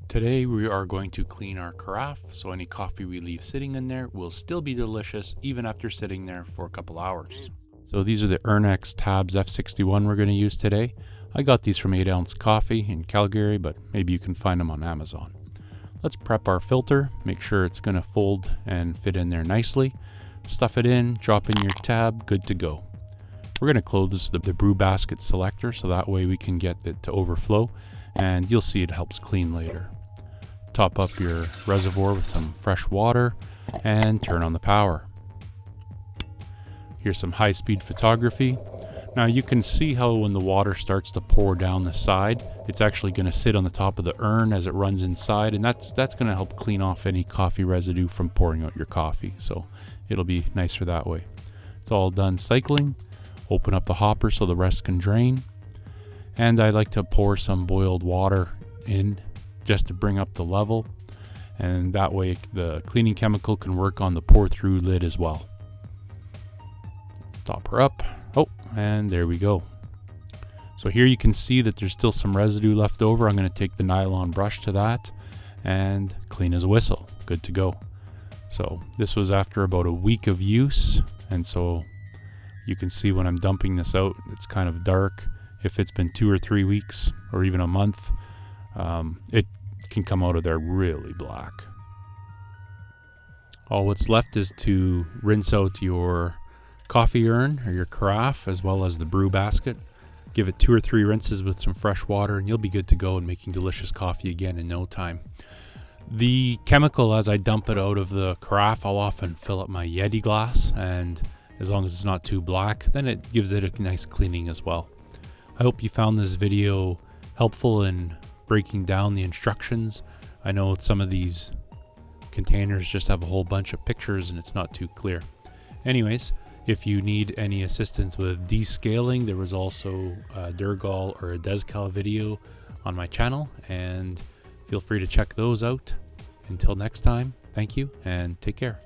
Today we are going to clean our carafe, so any coffee we leave sitting in there will still be delicious even after sitting there for a couple hours. So these are the Tabz F61 we're going to use today. I got these from 8 Ounce Coffee in Calgary, but maybe you can find them on Amazon. Let's prep our filter, make sure it's going to fold and fit in there nicely. Stuff it in, drop in your tab, good to go. We're going to close the brew basket selector so that way we can get it to overflow, and you'll see it helps clean later. Top up your reservoir with some fresh water and turn on the power. Here's some high-speed photography. Now you can see how when the water starts to pour down the side, it's actually going to sit on the top of the urn as it runs inside, and that's going to help clean off any coffee residue from pouring out your coffee, so it'll be nicer that way. It's all done cycling. Open up the hopper so the rest can drain, and I like to pour some boiled water in just to bring up the level, and that way the cleaning chemical can work on the pour through lid as well. Stop her up. Oh, and there we go. So here you can see that there's still some residue left over. I'm going to take the nylon brush to that and clean as a whistle. Good to go. So this was after about a week of use, and so you can see when I'm dumping this out, it's kind of dark. If it's been 2 or 3 weeks or even a month, it can come out of there really black. All what's left is to rinse out your coffee urn or your carafe as well as the brew basket. Give it 2 or 3 rinses with some fresh water and you'll be good to go and making delicious coffee again in no time. The chemical, as I dump it out of the carafe, I'll often fill up my Yeti glass, and as long as it's not too black, then it gives it a nice cleaning as well. I hope you found this video helpful in breaking down the instructions. I know some of these containers just have a whole bunch of pictures and it's not too clear. Anyways, if you need any assistance with descaling, there was also a Durgal or a Descal video on my channel, and feel free to check those out. Until next time, thank you and take care.